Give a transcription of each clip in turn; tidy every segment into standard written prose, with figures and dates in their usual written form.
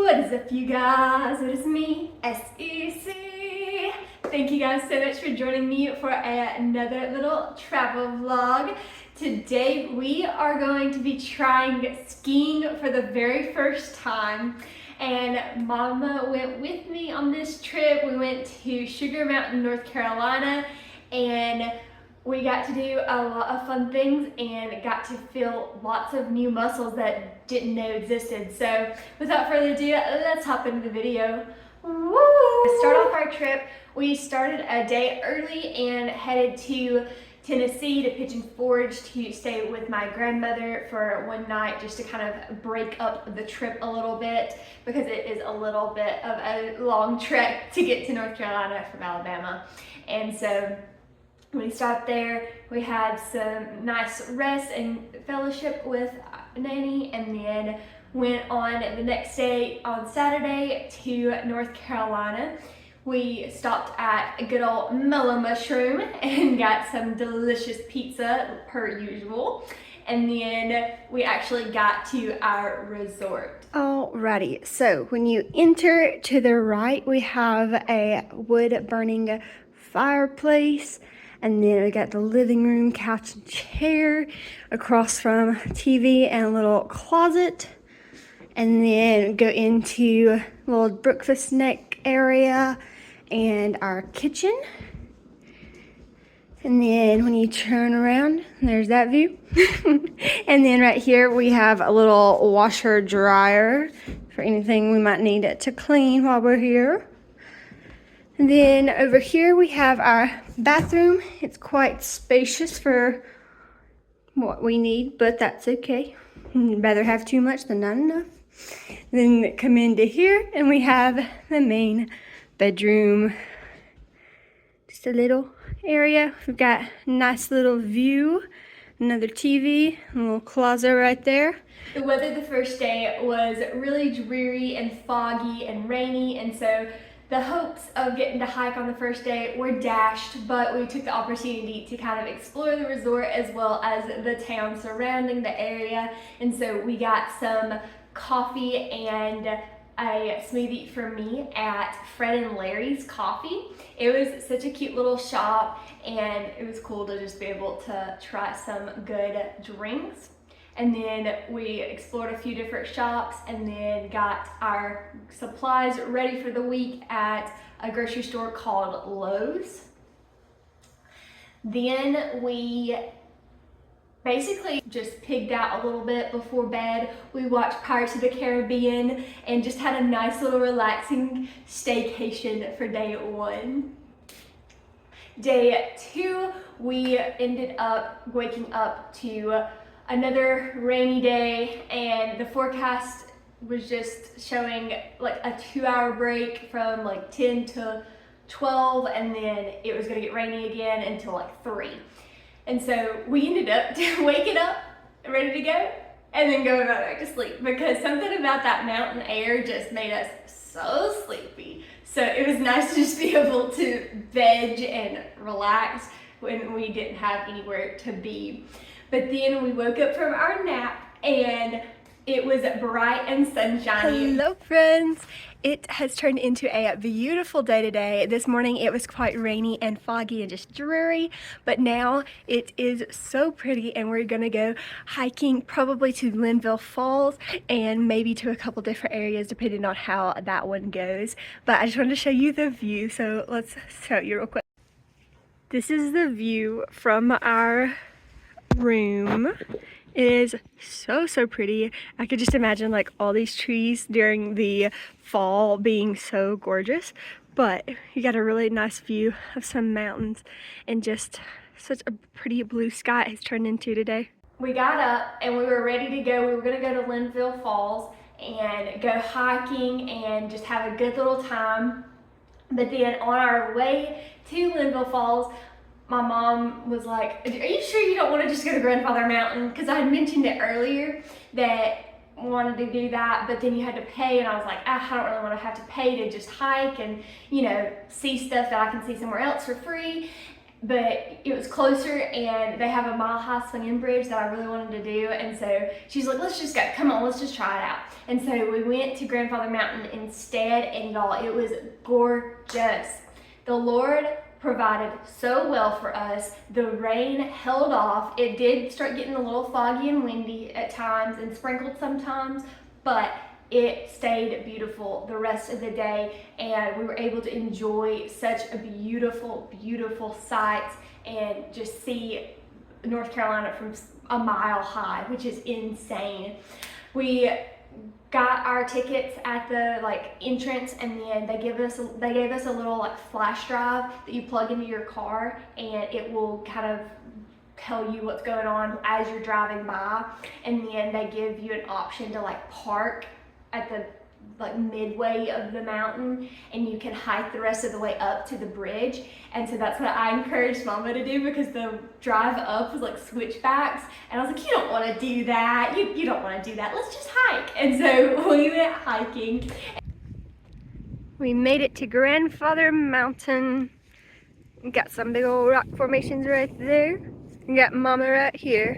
What is up, you guys? It is me, SEC. Thank you guys so much for joining me for another little travel vlog. Today we are going to be trying skiing for the very first time. And Mama went with me on this trip. We went to Sugar Mountain, North Carolina, and we got to do a lot of fun things and got to feel lots of new muscles that didn't know existed. So without further ado, let's hop into the video. Woo! To start off our trip, we started a day early and headed to Tennessee to Pigeon Forge to stay with my grandmother for one night, just to kind of break up the trip a little bit, because it is a little bit of a long trek to get to North Carolina from Alabama. And so we stopped there, we had some nice rest and fellowship with Nanny, and then went on the next day on Saturday to North Carolina. We stopped at a good old Mellow Mushroom and got some delicious pizza per usual. And then we actually got to our resort. Alrighty, so when you enter to the right, we have a wood burning fireplace. And then we got the living room, couch and chair, across from TV and a little closet. And then go into a little breakfast nook area and our kitchen. And then when you turn around, there's that view. And then right here we have a little washer dryer for anything we might need it to clean while we're here. And then over here we have our bathroom. It's quite spacious for what we need, but that's okay. I'd rather have too much than not enough. Then come into here and we have the main bedroom. Just a little area. We've got a nice little view, another TV, a little closet right there. The weather the first day was really dreary and foggy and rainy, and so the hopes of getting to hike on the first day were dashed, but we took the opportunity to kind of explore the resort as well as the town surrounding the area. And so we got some coffee and a smoothie for me at Fred and Larry's Coffee. It was such a cute little shop, and it was cool to just be able to try some good drinks. And then we explored a few different shops and then got our supplies ready for the week at a grocery store called Lowe's. Then we basically just pigged out a little bit before bed. We watched Pirates of the Caribbean and just had a nice little relaxing staycation for day one. Day two, we ended up waking up to another rainy day, and the forecast was just showing like a 2-hour break from like 10 to 12, and then it was gonna get rainy again until like 3. And so we ended up waking up, ready to go, and then going right back to sleep, because something about that mountain air just made us so sleepy. So it was nice to just be able to veg and relax when we didn't have anywhere to be. But then we woke up from our nap and it was bright and sunshiny. Hello friends! It has turned into a beautiful day today. This morning it was quite rainy and foggy and just dreary, but now it is so pretty, and we're gonna go hiking probably to Linville Falls and maybe to a couple different areas depending on how that one goes. But I just wanted to show you the view, so let's show you real quick. This is the view from our room. It is so pretty. I could just imagine like all these trees during the fall being so gorgeous, but you got a really nice view of some mountains and just such a pretty blue sky it's turned into today. We got up and we were ready to go. We were gonna go to Linville Falls and go hiking and just have a good little time. But then on our way to Linville Falls, my mom was like, "Are you sure you don't want to just go to Grandfather Mountain?" Because I had mentioned it earlier that I wanted to do that, but then you had to pay, and I was like, I don't really want to have to pay to just hike and, you know, see stuff that I can see somewhere else for free. but it was closer, and they have a mile-high swinging bridge that I really wanted to do, and so she's like, let's just go, come on, let's just try it out. And so we went to Grandfather Mountain instead, and y'all, it was gorgeous. The Lord provided so well for us. The rain held off. It did start getting a little foggy and windy at times and sprinkled sometimes, but it stayed beautiful the rest of the day, and we were able to enjoy such a beautiful, beautiful sight and just see North Carolina from a mile high, which is insane. We got our tickets at the entrance, and then they gave us a little flash drive that you plug into your car, and it will kind of tell you what's going on as you're driving by. And then they give you an option to park at the midway of the mountain, and you can hike the rest of the way up to the bridge. And so that's what I encouraged Mama to do, because the drive up was switchbacks, and I was like, you don't want to do that, you don't want to do that, let's just hike. And so we went hiking. We made it to Grandfather Mountain. We got some big old rock formations right there. We got Mama right here.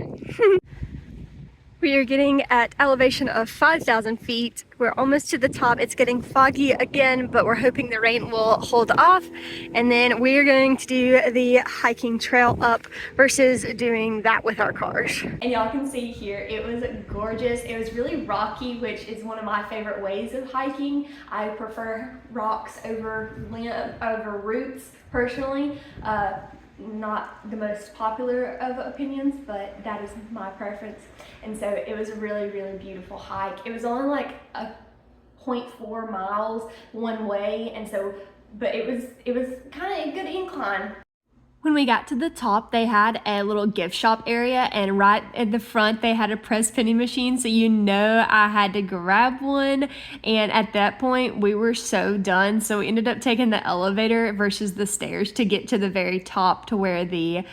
We are getting at elevation of 5,000 feet. We're almost to the top. It's getting foggy again, but we're hoping the rain will hold off. And then we're going to do the hiking trail up versus doing that with our cars. And y'all can see here, it was gorgeous. It was really rocky, which is one of my favorite ways of hiking. I prefer rocks over roots personally. Not the most popular of opinions, but that is my preference. And so it was a really, really beautiful hike. It was only a 0.4 miles one way, and so, but it was kind of a good incline. When we got to the top, they had a little gift shop area, and right at the front they had a press penny machine, so I had to grab one. And at that point we were so done, so we ended up taking the elevator versus the stairs to get to the very top, to where the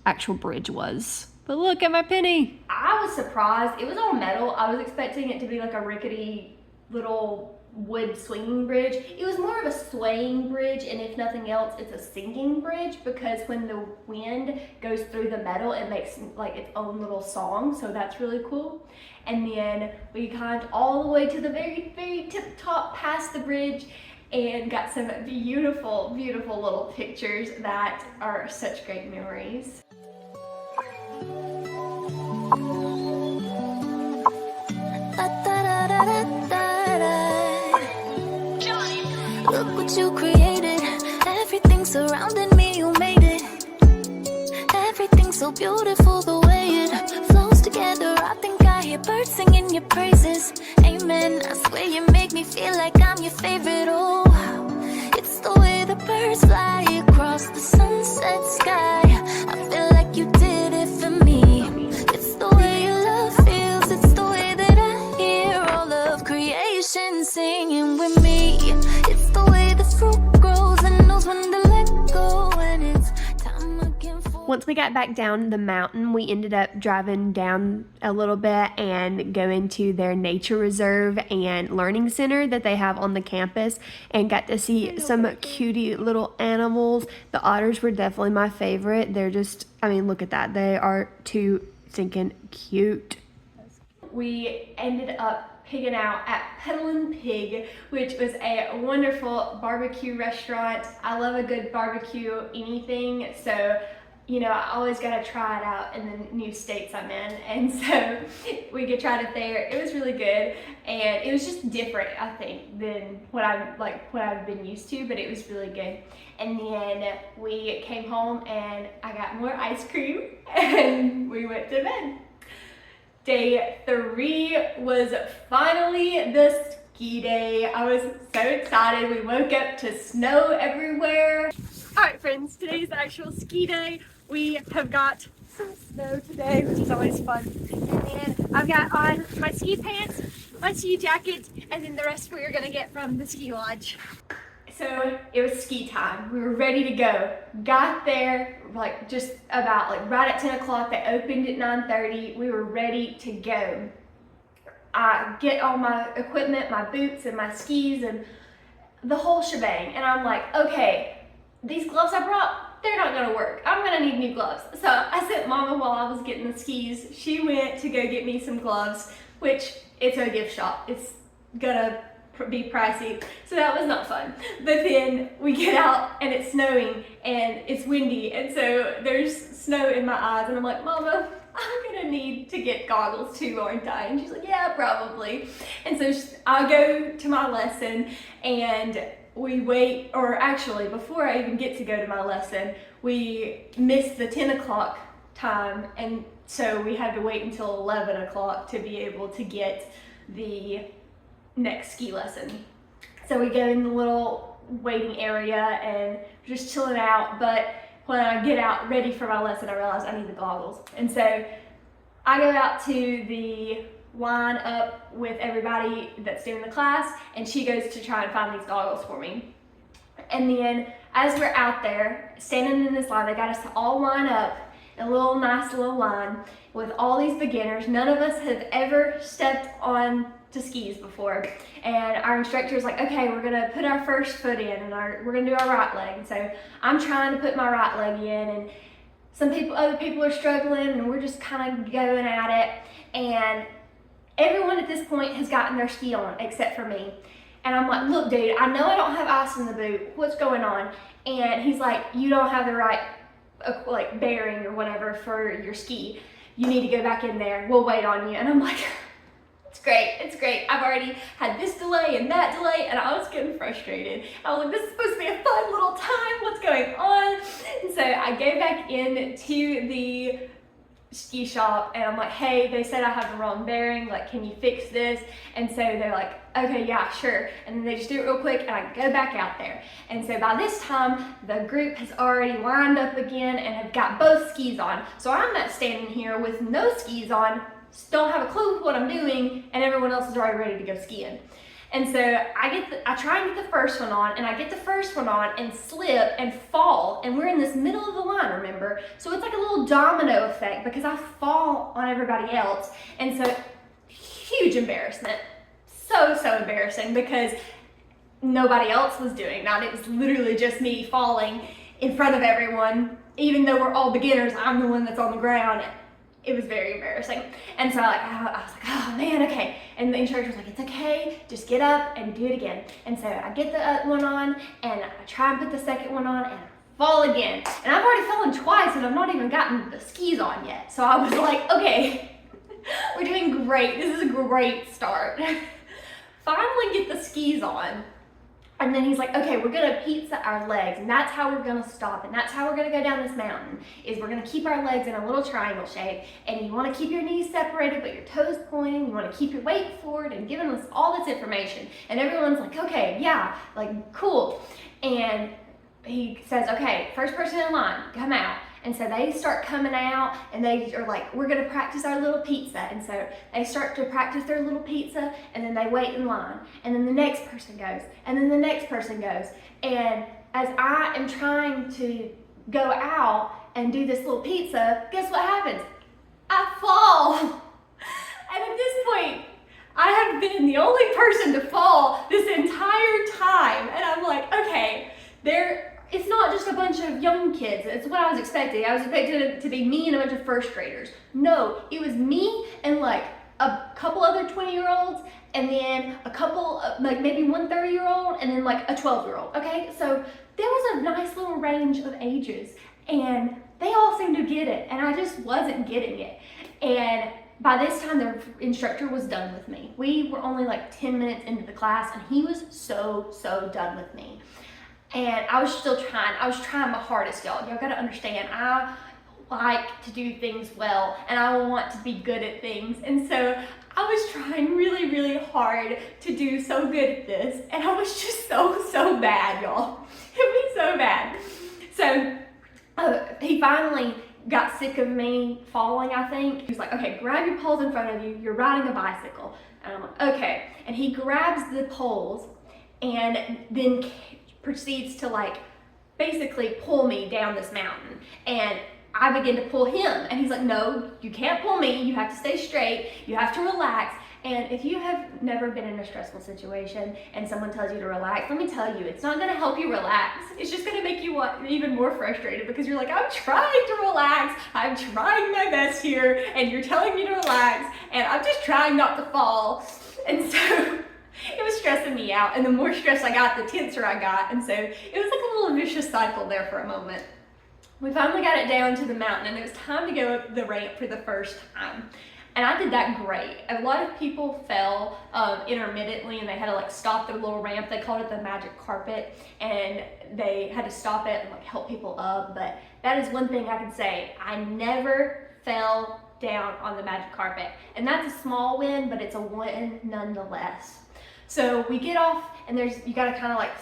actual bridge was. But look at my penny. I was surprised. It was all metal. I was expecting it to be a rickety little wood swinging bridge. It was more of a swaying bridge, and if nothing else, it's a sinking bridge, because when the wind goes through the metal, it makes its own little song, so that's really cool. And then we climbed all the way to the very, very tip top past the bridge, and got some beautiful, beautiful little pictures that are such great memories. Look what you created. Everything surrounding me, you made it. Everything's so beautiful, the way it flows together. I think I hear birds singing your praises. Amen. I swear you make me feel like I'm your favorite. Oh, it's the way the birds fly across the sunset sky. I feel like you did it for me. It's the way your love feels. It's the way that I hear all of creation singing with me. It's the way the fruit grows and knows when to let go, and it's time again for... Once we got back down the mountain, we ended up driving down a little bit and going to their nature reserve and learning center that they have on the campus, and got to see some cutie little animals. The otters were definitely my favorite. They're just, look at that. They are too stinking cute. We ended up pigging out at Peddlin' Pig, which was a wonderful barbecue restaurant. I love a good barbecue anything, so I always gotta try it out in the new states I'm in, and so we tried it there. It was really good, and it was just different, I think, than what I've been used to, but it was really good. And then we came home, and I got more ice cream, and we went to bed. Day 3 was finally the ski day. I was so excited. We woke up to snow everywhere. Alright friends, today's the actual ski day. We have got some snow today, which is always fun. And then I've got on my ski pants, my ski jacket, and then the rest we are going to get from the ski lodge. So it was ski time. We were ready to go. Got there just about right at 10 o'clock. They opened at 9:30. We were ready to go. I get all my equipment, my boots and my skis and the whole shebang. And I'm like, okay, these gloves I brought, they're not gonna work. I'm gonna need new gloves. So I sent Mama while I was getting the skis. She went to go get me some gloves, which it's a gift shop. It's gonna be pricey, so that was not fun. But then we get out and it's snowing and it's windy, and so there's snow in my eyes, and I'm like, Mama, I'm gonna need to get goggles too, aren't I? And she's like, yeah, probably. And so I go to my lesson, and we wait, or actually before I even get to go to my lesson, we missed the 10 o'clock time, and so we had to wait until 11 o'clock to be able to get the next ski lesson. So we go in the little waiting area and just chilling out, but when I get out ready for my lesson, I realize I need the goggles. And so I go out to the line up with everybody that's doing the class, and she goes to try and find these goggles for me. And then as we're out there standing in this line, they got us to all line up in a nice little line with all these beginners. None of us have ever stepped on to skis before, and our instructor was like, okay, we're gonna put our first foot in, and we're gonna do our right leg. And so I'm trying to put my right leg in, and other people are struggling, and we're just kind of going at it, and everyone at this point has gotten their ski on except for me. And I'm like, look dude, I know I don't have ice in the boot, what's going on? And he's like, you don't have the right like bearing or whatever for your ski, you need to go back in there, we'll wait on you. And I'm like, it's great. I've already had this delay and that delay, and I was getting frustrated. I was like, this is supposed to be a fun little time, what's going on? And so I go back into the ski shop, and I'm like, hey, they said I have the wrong bearing, like, can you fix this? And so they're like, okay, yeah, sure. And then they just do it real quick, and I go back out there. And so by this time, the group has already lined up again and have got both skis on. So I'm not standing here with no skis on, don't have a clue what I'm doing, and everyone else is already ready to go skiing. And so I try and get the first one on, and I get the first one on and slip and fall, and we're in this middle of the line, remember? So it's like a little domino effect because I fall on everybody else, and so huge embarrassment. So embarrassing because nobody else was doing that. It was literally just me falling in front of everyone. Even though we're all beginners, I'm the one that's on the ground. It was very embarrassing. And so I was like, oh man, okay. And the instructor was like, it's okay, just get up and do it again. And so I get the one on, and I try and put the second one on, and I fall again. And I've already fallen twice, and I've not even gotten the skis on yet. So I was like, okay, we're doing great. This is a great start. Finally get the skis on. And then he's like, okay, we're gonna pizza our legs, and that's how we're gonna stop, and that's how we're gonna go down this mountain, is we're gonna keep our legs in a little triangle shape, and you wanna keep your knees separated, but your toes pointing, you wanna keep your weight forward, and giving us all this information. And everyone's like, okay, yeah, like, cool. And he says, okay, first person in line, come out. And so they start coming out, and they are like, we're gonna practice our little pizza. And so they start to practice their little pizza, and then they wait in line. And then the next person goes, and then the next person goes. And as I am trying to go out and do this little pizza, guess what happens? I fall. And at this point, I have been the only person to fall this entire time. And I'm like, okay, it's not just a bunch of young kids. It's what I was expecting. I was expecting it to be me and a bunch of first graders. No, it was me and like a couple other 20-year-olds, and then a couple, like maybe one 30-year-old, and then like a 12-year-old, okay? So there was a nice little range of ages, and they all seemed to get it, and I just wasn't getting it. And by this time, the instructor was done with me. We were only like 10 minutes into the class, and he was so done with me. And I was still trying. I was trying my hardest, y'all. Y'all gotta understand, I like to do things well, and I want to be good at things. And so I was trying really hard to do so good at this, and I was just so bad, y'all. It was so bad. So he finally got sick of me falling, I think. He was like, okay, grab your poles in front of you. You're riding a bicycle. And I'm like, okay. And he grabs the poles and then proceeds to like basically pull me down this mountain. And I begin to pull him, and he's like, no, you can't pull me, you have to stay straight, you have to relax. And if you have never been in a stressful situation and someone tells you to relax, let me tell you, it's not gonna help you relax. It's just gonna make you even more frustrated because you're like, I'm trying to relax, I'm trying my best here, and you're telling me to relax, and I'm just trying not to fall. And so it was stressing me out, and the more stress I got, the tenser I got, and so it was like a little vicious cycle there for a moment. We finally got it down to the mountain, and it was time to go up the ramp for the first time. And I did that great. A lot of people fell intermittently, and they had to like stop the little ramp. They called it the magic carpet, and they had to stop it and like help people up. But that is one thing I can say. I never fell down on the magic carpet. And that's a small win, but it's a win nonetheless. So we get off, and you gotta kind of like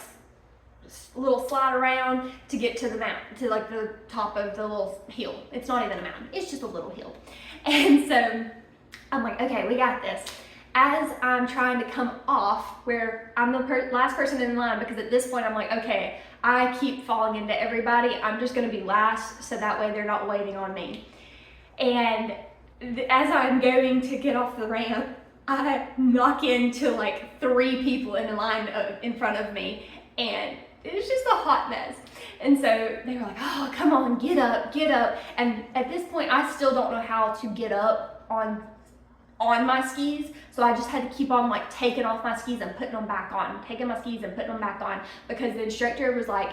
a little slide around to get to the mountain, to like the top of the little hill. It's not even a mountain, it's just a little hill. And so I'm like, okay, we got this. As I'm trying to come off, where I'm the last person in line, because at this point I'm like, okay, I keep falling into everybody, I'm just gonna be last, so that way they're not waiting on me. And as I'm going to get off the ramp, I knock into like 3 people in a line in front of me, and it was just a hot mess. And so they were like, oh, come on, get up, get up. And at this point, I still don't know how to get up on my skis. So I just had to keep on like taking off my skis and putting them back on, taking my skis and putting them back on, because the instructor was like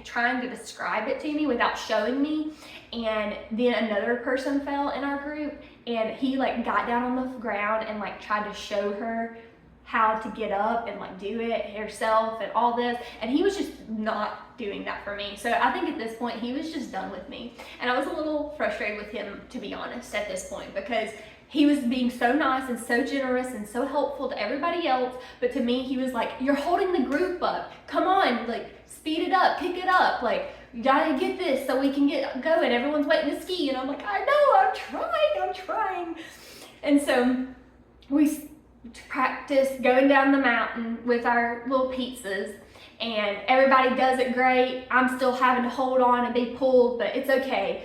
trying to describe it to me without showing me. And then another person fell in our group, and he like got down on the ground and like tried to show her how to get up and like do it herself and all this, and he was just not doing that for me. So I think at this point he was just done with me, and I was a little frustrated with him, to be honest, at this point, because he was being so nice and so generous and so helpful to everybody else, but to me he was like, you're holding the group up, come on, like speed it up, pick it up, like you gotta get this so we can get going, everyone's waiting to ski. And I'm like, I know, I'm trying. And so we practice going down the mountain with our little pizzas, and everybody does it great. I'm still having to hold on and be pulled, but it's okay.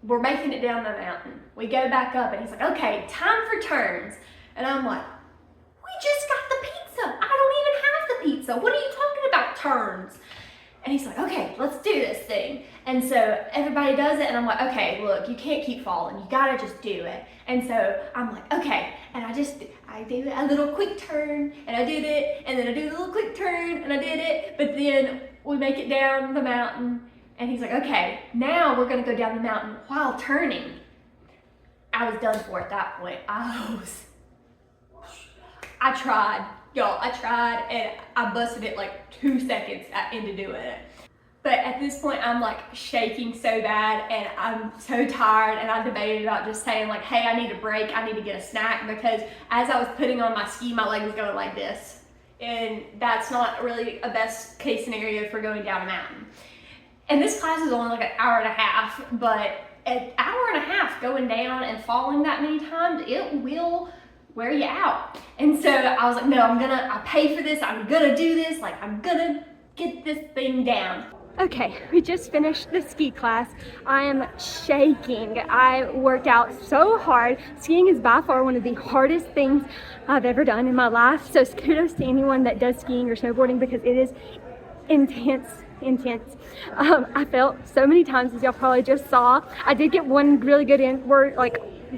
We're making it down the mountain. We go back up, and he's like, okay, time for turns. And I'm like, we just got the pizza. I don't even have the pizza. What are you talking about turns? And he's like, okay, let's do this thing. And so everybody does it, and I'm like, okay, look, you can't keep falling. You gotta just do it. And so I'm like, okay. And I do a little quick turn, and I did it. And then I do a little quick turn, and I did it. But then we make it down the mountain, and he's like, okay, now we're gonna go down the mountain while turning. I was done for at that point. I tried. Y'all, I tried, and I busted it like 2 seconds into doing it. But at this point, I'm like shaking so bad, and I'm so tired, and I debated about just saying like, hey, I need a break, I need to get a snack, because as I was putting on my ski, my leg was going like this. And that's not really a best case scenario for going down a mountain. And this class is only like an hour and a half, but an hour and a half going down and falling that many times, it will wear you out. And so I was like, no, I pay for this, I'm gonna do this, like I'm gonna get this thing down. Okay, we just finished the ski class. I am shaking. I worked out so hard. Skiing is by far one of the hardest things I've ever done in my life. So kudos to anyone that does skiing or snowboarding, because it is intense. I felt so many times, as y'all probably just saw. I did get one really good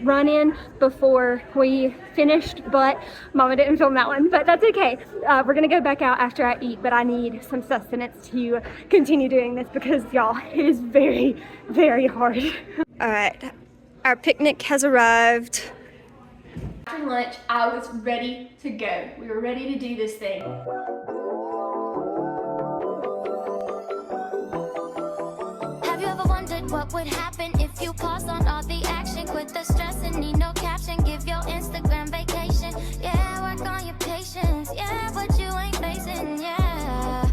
run in before we finished, but Mama didn't film that one, but that's okay. We're gonna go back out after I eat, but I need some sustenance to continue doing this, because y'all, it is very, very hard. All right, our picnic has arrived. After lunch, I was ready to go. We were ready to do this thing. Have you ever wondered what would happen if you paused on all the action? Quit the stress and need no caption. Give your Instagram vacation. Yeah, work on your patience. Yeah, but you ain't facing. Yeah.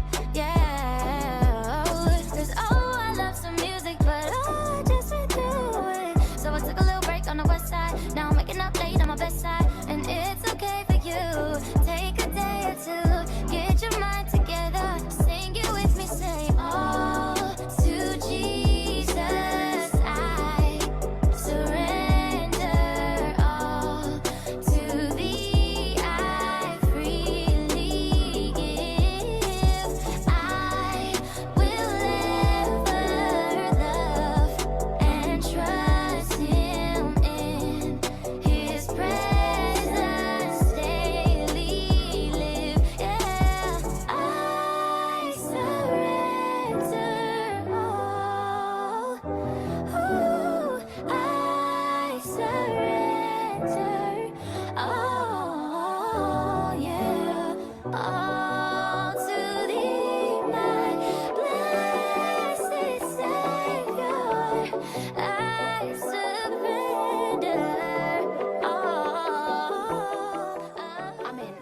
Cause I love some music, but I just can't do it. So I took a little break on the west side. Now I'm waking up late on my best side. And it's okay for you. Take a day or two. Get your mind together. Sing it with me. Say, all to Jesus I surrender.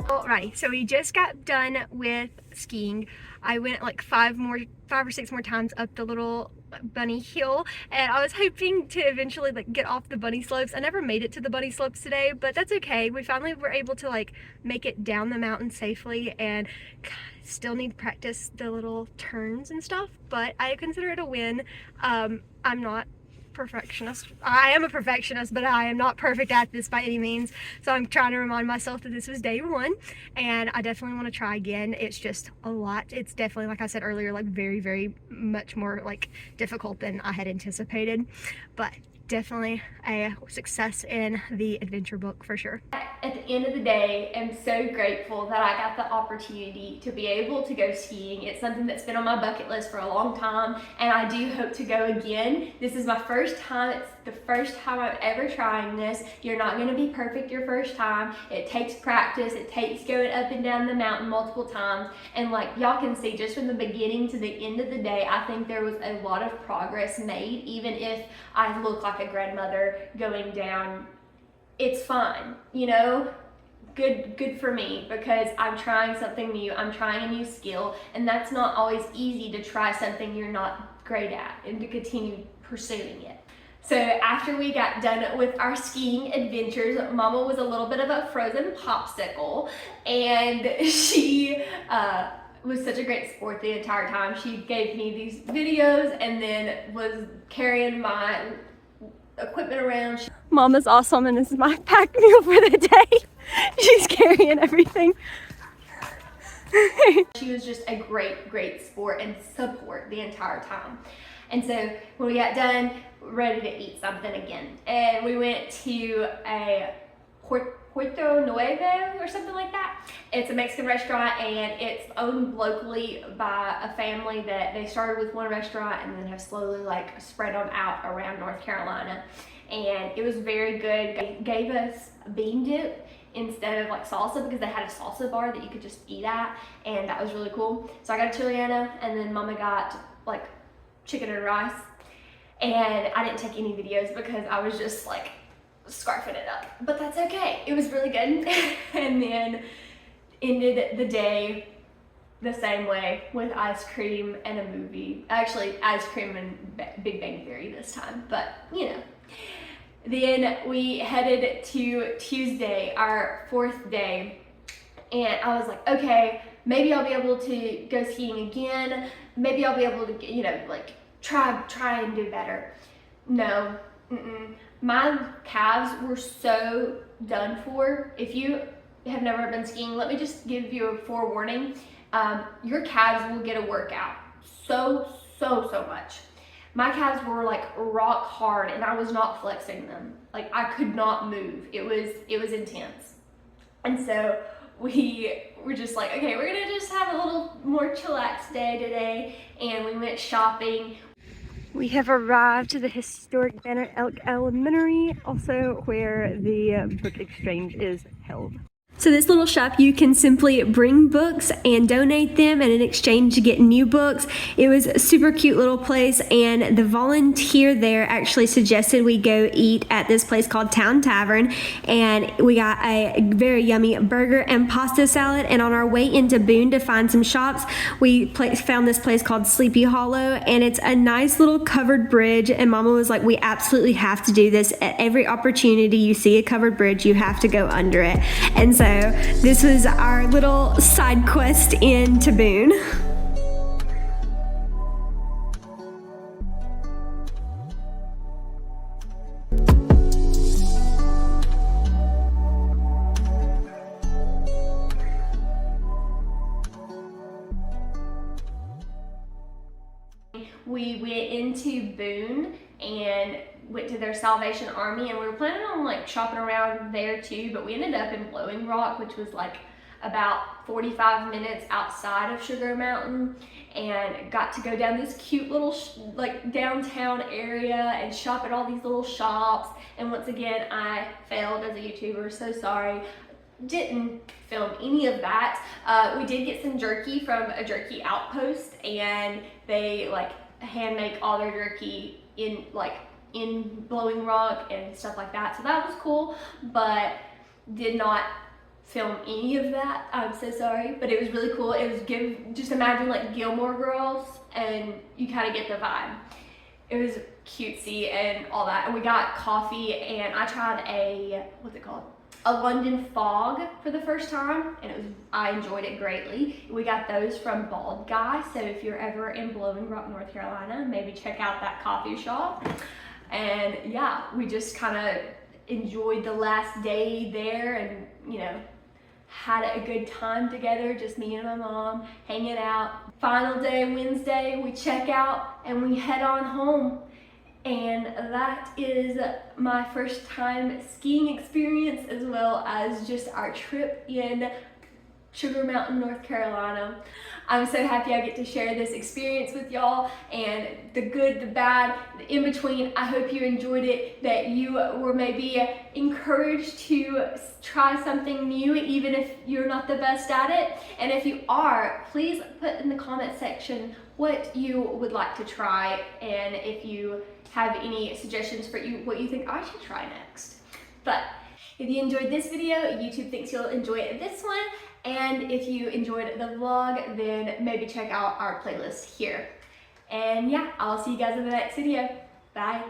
Alrighty, so we just got done with skiing. I went like 5 or 6 more times up the little bunny hill, and I was hoping to eventually like get off the bunny slopes. I never made it to the bunny slopes today, but that's okay. We finally were able to like make it down the mountain safely, and still need to practice the little turns and stuff, but I consider it a win. I'm not perfectionist. I am a perfectionist, but I am not perfect at this by any means. So I'm trying to remind myself that this was day 1, and I definitely want to try again. It's just a lot. It's definitely, like I said earlier, like very, very much more like difficult than I had anticipated, but definitely a success in the adventure book for sure. At the end of the day, I'm so grateful that I got the opportunity to be able to go skiing. It's something that's been on my bucket list for a long time, and I do hope to go again. This is my first time. It's the first time I'm ever trying this. You're not going to be perfect your first time. It takes practice. It takes going up and down the mountain multiple times, and like y'all can see, just from the beginning to the end of the day, I think there was a lot of progress made. Even if I look like a grandmother going down, it's fine, you know. Good for me, because I'm trying something new. I'm trying a new skill, and that's not always easy, to try something you're not great at and to continue pursuing it. So after we got done with our skiing adventures, Mama was a little bit of a frozen popsicle, and she was such a great sport the entire time. She gave me these videos and then was carrying my equipment around. Mama's awesome, and this is my pack meal for the day. She's carrying everything. She was just a great sport and support the entire time. And so when we got done, ready to eat something again, and we went to a Puerto Nuevo or something like that. It's a Mexican restaurant, and it's owned locally by a family that they started with one restaurant and then have slowly like spread on out around North Carolina. And it was very good. They gave us bean dip instead of like salsa, because they had a salsa bar that you could just eat at, and that was really cool. So I got a chiliana, and then Mama got like chicken and rice, and I didn't take any videos because I was just like scarfing it up, but that's okay. It was really good. And then ended the day the same way, with ice cream and a movie. Actually, ice cream and Big Bang Theory this time, but you know. Then we headed to Tuesday, our 4th day, and I was like, okay, maybe I'll be able to go skiing again. Maybe I'll be able to, you know, like try and do better. No, my calves were so done for. If you have never been skiing, let me just give you a forewarning. Your calves will get a workout so much. My calves were like rock hard, and I was not flexing them. Like, I could not move. It was intense. And so we were just like, okay, we're gonna just have a little more chillax day today, and we went shopping. We have arrived to the historic Banner Elk Elementary, also where the book exchange is held. So this little shop, you can simply bring books and donate them, and in exchange you get new books. It was a super cute little place, and the volunteer there actually suggested we go eat at this place called Town Tavern, and we got a very yummy burger and pasta salad. And on our way into Boone to find some shops, we found this place called Sleepy Hollow, and it's a nice little covered bridge, and Mama was like, we absolutely have to do this. At every opportunity you see a covered bridge, you have to go under it. And so this was our little side quest into Boone. We went into Boone and went to their Salvation Army, and we were planning on like shopping around there too, but we ended up in Blowing Rock, which was like about 45 minutes outside of Sugar Mountain, and got to go down this cute little like downtown area and shop at all these little shops. And once again, I failed as a YouTuber, so sorry. Didn't film any of that. We did get some jerky from a jerky outpost, and they like hand make all their jerky in Blowing Rock and stuff like that, so that was cool, but did not film any of that. I'm so sorry, but it was really cool. It was just imagine like Gilmore Girls, and you kind of get the vibe. It was cutesy and all that, and we got coffee, and I tried what's it called? A London Fog for the first time, and I enjoyed it greatly. We got those from Bald Guy, so if you're ever in Blowing Rock, North Carolina, maybe check out that coffee shop. And yeah, we just kind of enjoyed the last day there, and you know, had a good time together, just me and my mom hanging out. Final day, Wednesday, we check out and we head on home. And that is my first time skiing experience, as well as just our trip in Sugar Mountain, North Carolina. I'm so happy I get to share this experience with y'all, and the good, the bad, the in between. I hope you enjoyed it, that you were maybe encouraged to try something new, even if you're not the best at it. And if you are, please put in the comment section what you would like to try, and if you have any suggestions for what you think I should try next. But if you enjoyed this video, YouTube thinks you'll enjoy this one. And if you enjoyed the vlog, then maybe check out our playlist here. And yeah, I'll see you guys in the next video. Bye.